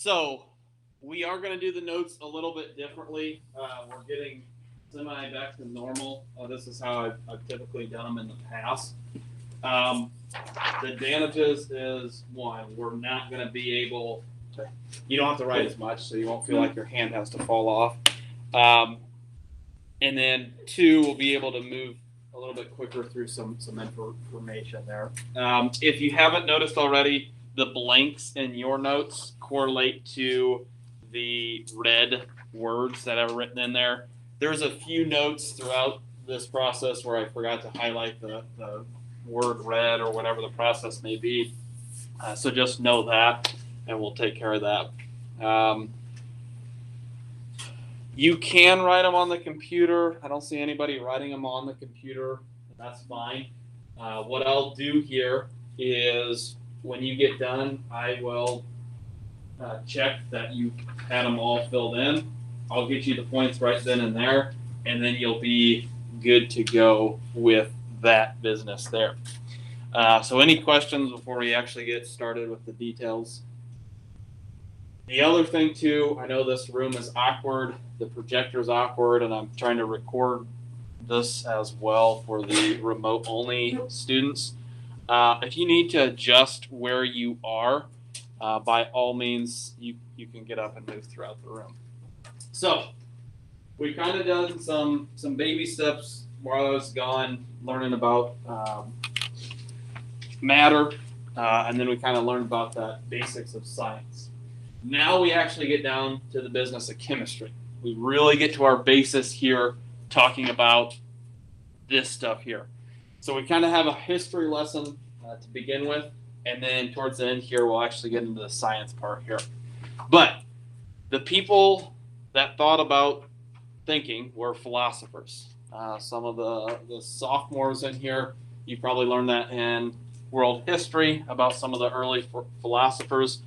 So we are going to do the notes a little bit differently. We're getting semi back to normal. This is how I've typically done them in the past. The advantages is one, we're not going to be able to, you don't have to write as much, so you won't feel like your hand has to fall off. And then two, we'll be able to move a little bit quicker through some information there. If you haven't noticed already, the blanks in your notes correlate to the red words that are written in there. There's a few notes throughout this process where I forgot to highlight the word red or whatever the process may be. So just know that, and we'll take care of that. You can write them on the computer. I don't see anybody writing them on the computer. That's fine. What I'll do here is when you get done, I will check that you had them all filled in. I'll get you the points right then and there, and then you'll be good to go with that business there. So any questions before we actually get started with the details? The other thing too, I know this room is awkward, the projector's awkward, and I'm trying to record this as well for the remote only students. If you need to adjust where you are, by all means, you can get up and move throughout the room. So we kind of done some baby steps while I was gone, learning about matter, and then we kind of learned about the basics of science. Now we actually get down to the business of chemistry. We really get to our basis here, talking about this stuff here. So we kind of have a history lesson to begin with, and then towards the end here, we'll actually get into the science part here. But the people that thought about thinking were philosophers. Some of the sophomores in here, you probably learned that in world history about some of the early philosophers.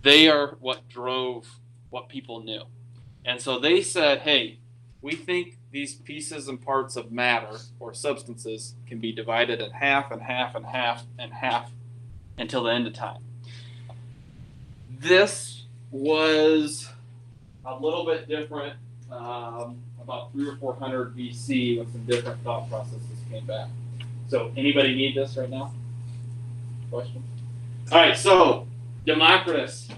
They are what drove what people knew. And so they said, hey, we think these pieces and parts of matter or substances can be divided in half and half and half and half until the end of time. This was a little bit different about 300 or 400 BC when some different thought processes came back. So anybody need this right now? Question? All right, so Democritus.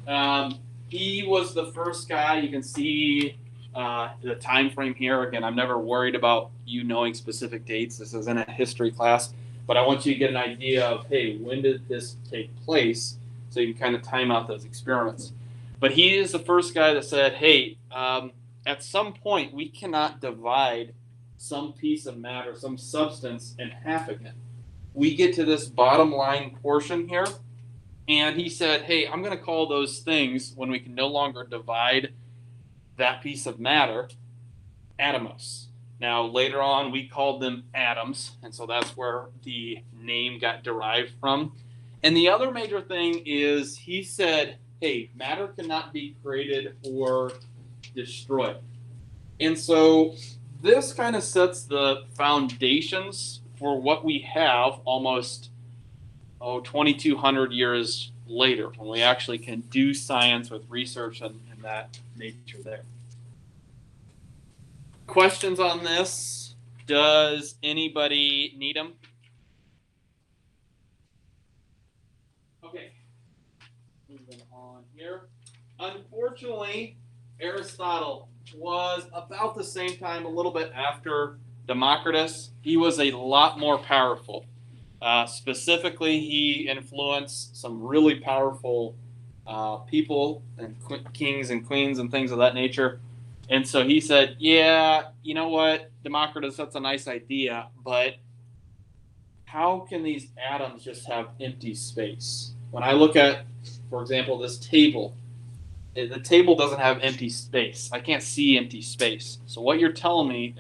He was the first guy. You can see the time frame here. Again, I'm never worried about you knowing specific dates. This isn't a history class, but I want you to get an idea of, hey, when did this take place, so you can kind of time out those experiments. But he is the first guy that said, hey, at some point we cannot divide some piece of matter, some substance in half again. We get to this bottom line portion here, and he said, hey, I'm going to call those things, when we can no longer divide that piece of matter, atomos. Now, later on, we called them atoms, and so that's where the name got derived from. And the other major thing is he said, hey, matter cannot be created or destroyed. And so this kind of sets the foundations for what we have almost 2,200 years later, when we actually can do science with research and that nature there. Questions on this? Does anybody need them? Okay, moving on here. Unfortunately, Aristotle was about the same time, a little bit after Democritus. He was a lot more powerful. Specifically, he influenced some really powerful people and kings and queens and things of that nature. And so he said, yeah, you know what, Democritus, that's a nice idea, but how can these atoms just have empty space? When I look at, for example, this table, the table doesn't have empty space. I can't see empty space. So what you're telling me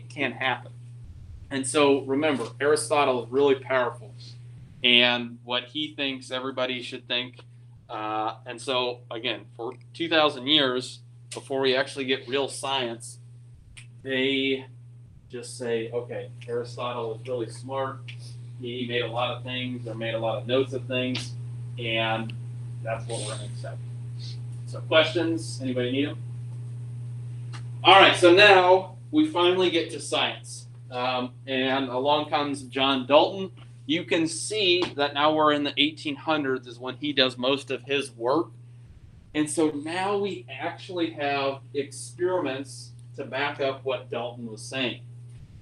can't happen. And so remember, Aristotle is really powerful, and what he thinks everybody should think. And so again, for 2,000 years before we actually get real science, they just say, okay, Aristotle is really smart. He made a lot of things or made a lot of notes of things, and that's what we're going to accept. So questions? Anybody need them? All right, so now we finally get to science. And along comes John Dalton. You can see that now we're in the 1800s is when he does most of his work. And so now we actually have experiments to back up what Dalton was saying.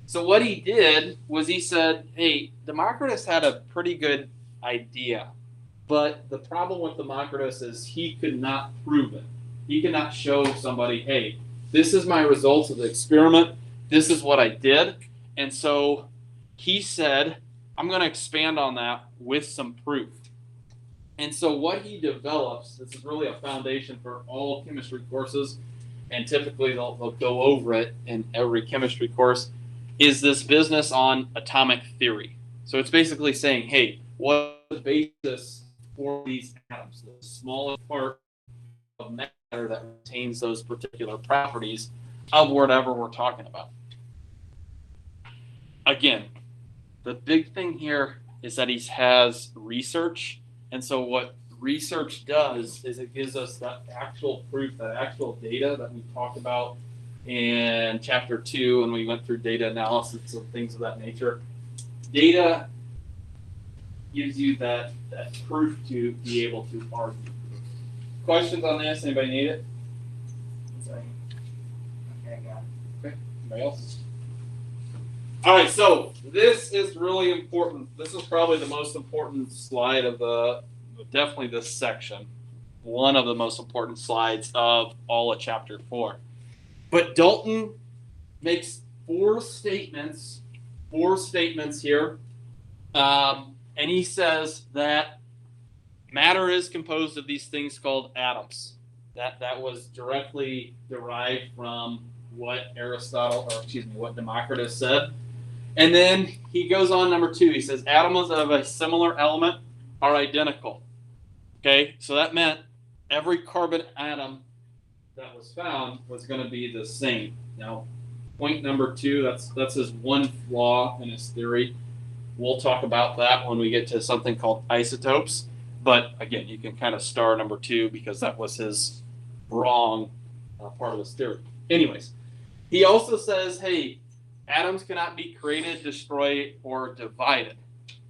So what he did was he said, hey, Democritus had a pretty good idea. But the problem with Democritus is he could not prove it. He could not show somebody, hey, this is my results of the experiment. This is what I did. And so he said, I'm going to expand on that with some proof. And so what he develops, this is really a foundation for all chemistry courses, and typically they'll go over it in every chemistry course, is this business on atomic theory. So it's basically saying, hey, what's the basis for these atoms, the smallest part of matter that retains those particular properties of whatever we're talking about. Again, the big thing here is that he has research. And so what research does is it gives us that actual proof, that actual data that we talked about in chapter 2 when we went through data analysis and things of that nature. Data gives you that proof to be able to argue. Questions on this? Anybody need it? Sorry. Okay, I got it. Okay. Anybody else? All right, so this is really important. This is probably the most important slide of definitely this section. One of the most important slides of all of chapter 4. But Dalton makes four statements here. And he says that matter is composed of these things called atoms. That was directly derived from what what Democritus said. And then he goes on number 2. He says atoms of a similar element are identical. Okay, so that meant every carbon atom that was found was going to be the same. Now, point number 2, that's his one flaw in his theory. We'll talk about that when we get to something called isotopes. But again, you can kind of star number 2 because that was his wrong part of his theory. Anyways, he also says, hey, atoms cannot be created, destroyed, or divided.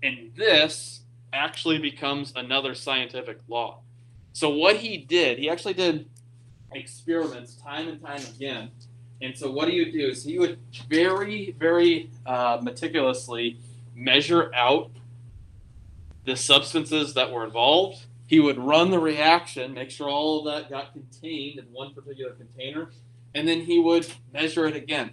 And this actually becomes another scientific law. So what he did, he actually did experiments time and time again. And so what he would do is he would very, very meticulously measure out the substances that were involved. He would run the reaction, make sure all of that got contained in one particular container, and then he would measure it again.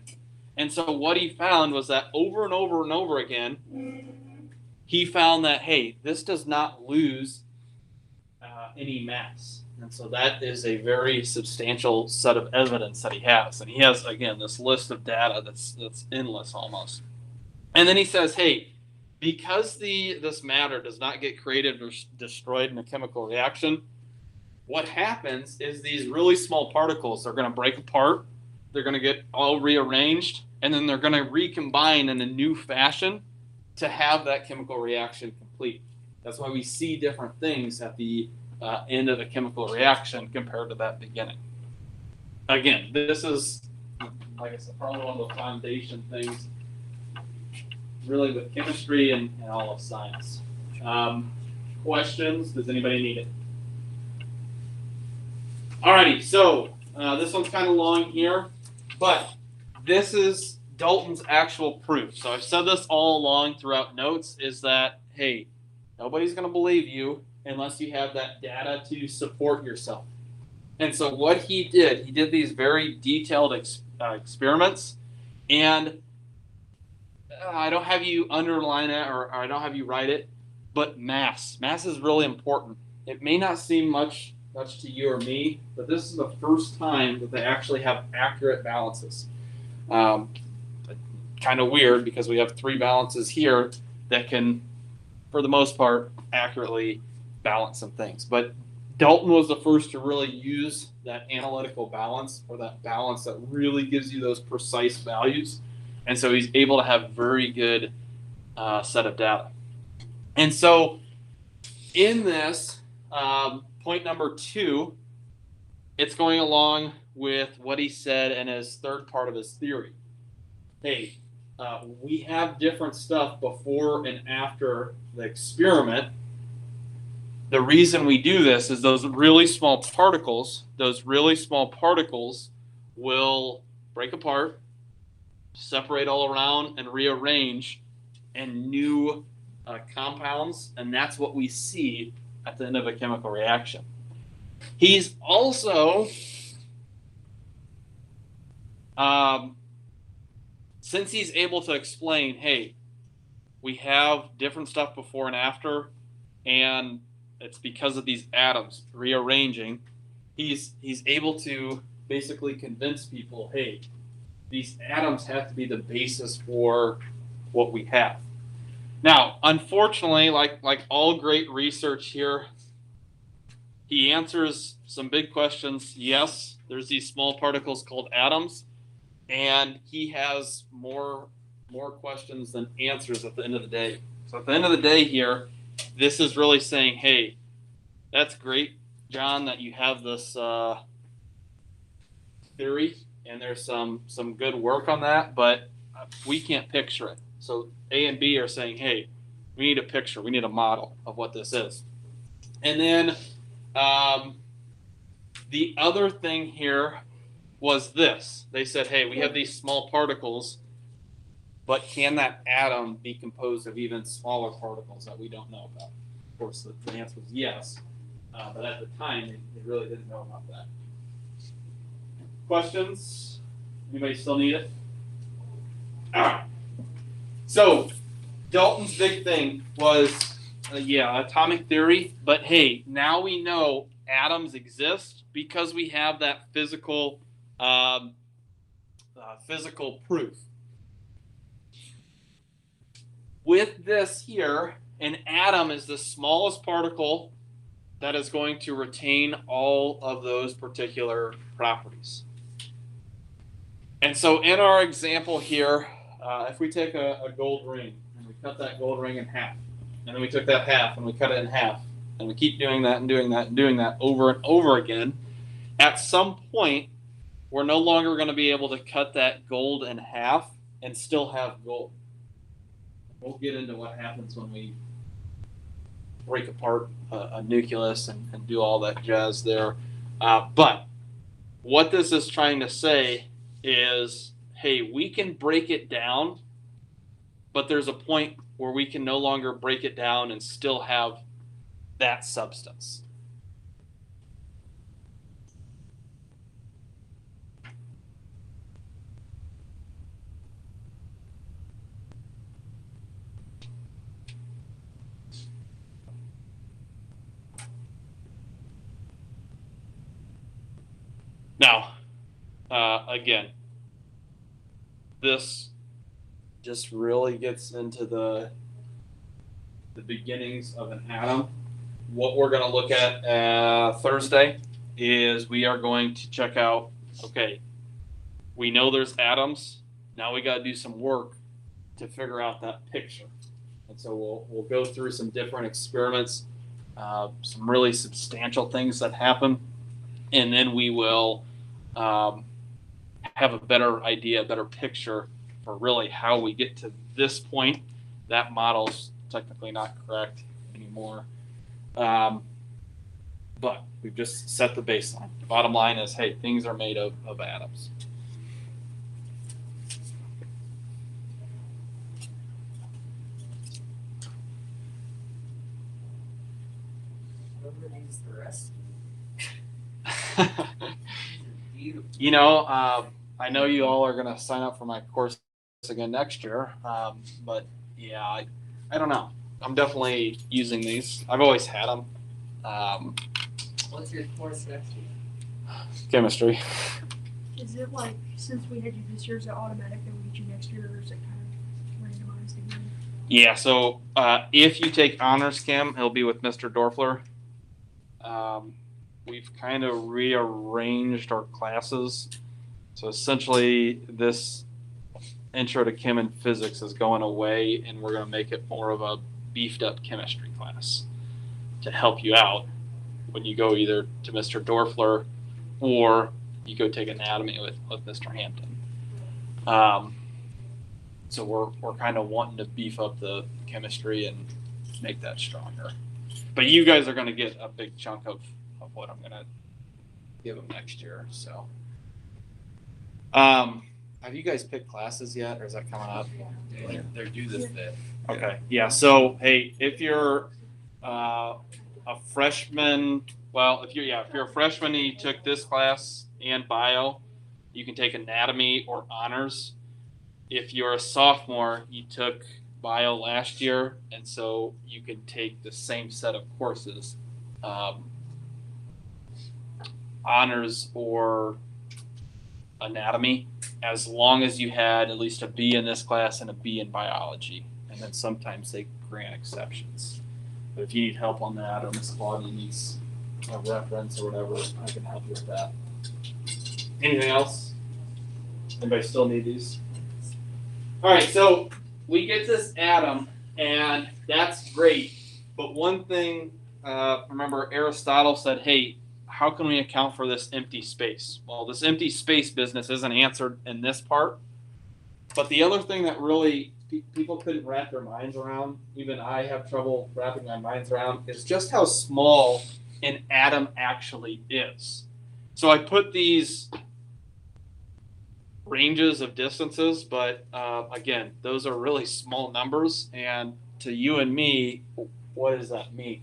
And so what he found was that over and over and over again, he found that, hey, this does not lose any mass. And so that is a very substantial set of evidence that he has. And he has, again, this list of data that's endless almost. And then he says, hey, because this matter does not get created or destroyed in a chemical reaction, what happens is these really small particles are going to break apart. They're going to get all rearranged, and then they're going to recombine in a new fashion to have that chemical reaction complete. That's why we see different things at the end of a chemical reaction compared to that beginning. Again, this is, like I said, probably one of the foundation things really with chemistry and all of science. Questions? Does anybody need it? Alrighty, so this one's kind of long here, but this is Dalton's actual proof. So I've said this all along throughout notes is that, hey, nobody's going to believe you unless you have that data to support yourself. And so what he did these very detailed experiments, and I don't have you underline it or I don't have you write it, but mass. Mass is really important. It may not seem much to you or me, but this is the first time that they actually have accurate balances. Kind of weird because we have 3 balances here that can, for the most part, accurately balance some things. But Dalton was the first to really use that analytical balance, or that balance that really gives you those precise values. And so he's able to have very good set of data. And so in this, point number 2 it's going along with what he said in his third part of his theory. Hey, we have different stuff before and after the experiment. The reason we do this is those really small particles will break apart, separate all around, and rearrange in new compounds, and that's what we see at the end of a chemical reaction. He's also, since he's able to explain, hey, we have different stuff before and after, and it's because of these atoms rearranging, he's able to basically convince people, hey, these atoms have to be the basis for what we have. Now, unfortunately, like all great research here, he answers some big questions. Yes, there's these small particles called atoms, and he has more questions than answers at the end of the day. So at the end of the day here, this is really saying, hey, that's great, John, that you have this theory, and there's some good work on that, but we can't picture it. So A and B are saying, hey, we need a picture, we need a model of what this is. And then the other thing here was this. They said, hey, we have these small particles, but can that atom be composed of even smaller particles that we don't know about? Of course, the answer was yes, but at the time, they really didn't know about that. Questions? Anybody still need it? All right. So Dalton's big thing was, atomic theory. But hey, now we know atoms exist because we have that physical proof. With this here, an atom is the smallest particle that is going to retain all of those particular properties. And so in our example here, if we take a gold ring and we cut that gold ring in half, and then we took that half and we cut it in half, and we keep doing that and doing that and doing that over and over again, at some point, we're no longer going to be able to cut that gold in half and still have gold. We'll get into what happens when we break apart a nucleus and do all that jazz there. But what this is trying to say is, hey, we can break it down, but there's a point where we can no longer break it down and still have that substance. Now, again, this just really gets into the beginnings of an atom. What we're going to look at Thursday is we are going to check out, okay, we know there's atoms. Now we got to do some work to figure out that picture. And so we'll go through some different experiments, some really substantial things that happen, and then we will have a better idea, a better picture for really how we get to this point. That model's technically not correct anymore. But we've just set the baseline. The bottom line is, hey, things are made of atoms. The rest. You know, I know you all are going to sign up for my course again next year, but yeah, I don't know. I'm definitely using these. I've always had them. What's your course next week? Chemistry. Is it like, since we had you this year, is it automatic that we get you next year, or is it kind of randomized again? Yeah, so if you take honors chem, it'll be with Mr. Dorfler. We've kind of rearranged our classes. So essentially, this intro to chem and physics is going away, and we're going to make it more of a beefed up chemistry class to help you out when you go either to Mr. Dorfler or you go take anatomy with Mr. Hampton. So we're kind of wanting to beef up the chemistry and make that stronger. But you guys are going to get a big chunk of what I'm going to give them next year. So, have you guys picked classes yet, or is that coming up? They're due this Fed. Okay, yeah. So, hey, if you're a freshman, well, if you're a freshman and you took this class and bio, you can take anatomy or honors. If you're a sophomore, you took bio last year, and so you can take the same set of courses, honors or anatomy, as long as you had at least a B in this class and a B in biology. And then sometimes they grant exceptions. But if you need help on that, or Miss Claudia needs a reference or whatever, I can help you with that. Anything else? Anybody still need these? All right, so we get this atom, and that's great. But one thing, remember Aristotle said, hey, how can we account for this empty space? Well, this empty space business isn't answered in this part. But the other thing that really people couldn't wrap their minds around, even I have trouble wrapping my minds around, is just how small an atom actually is. So I put these ranges of distances, but again, those are really small numbers. And to you and me, what does that mean?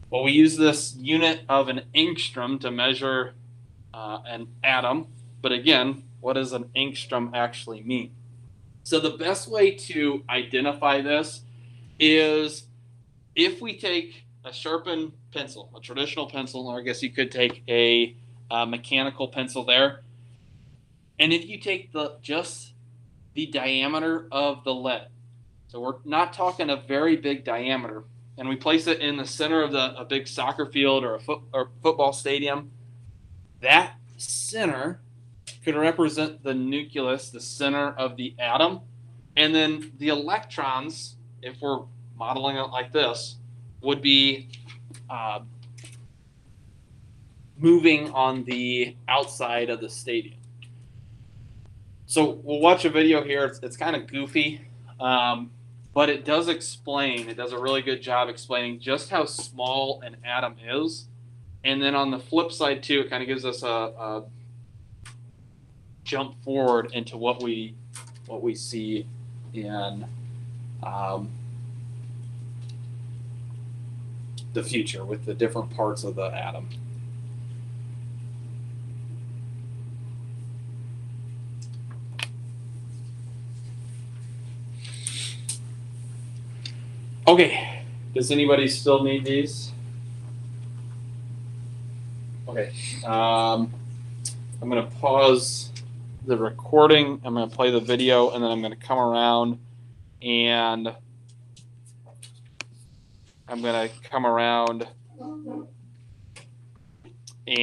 Well, we use this unit of an angstrom to measure an atom. But again, what does an angstrom actually mean? So the best way to identify this is if we take a sharpened pencil, a traditional pencil, or I guess you could take a mechanical pencil there. And if you take just the diameter of the lead, so we're not talking a very big diameter, and we place it in the center of a big soccer field or a football stadium, that center could represent the nucleus, the center of the atom. And then the electrons, if we're modeling it like this, would be moving on the outside of the stadium. So we'll watch a video here. It's kind of goofy, but it does explain. It does a really good job explaining just how small an atom is. And then on the flip side too, it kind of gives us a jump forward into what we see in the future with the different parts of the atom. Okay, does anybody still need these? Okay, I'm going to pause the recording. I'm going to play the video, and then I'm going to come around and I'm going to come around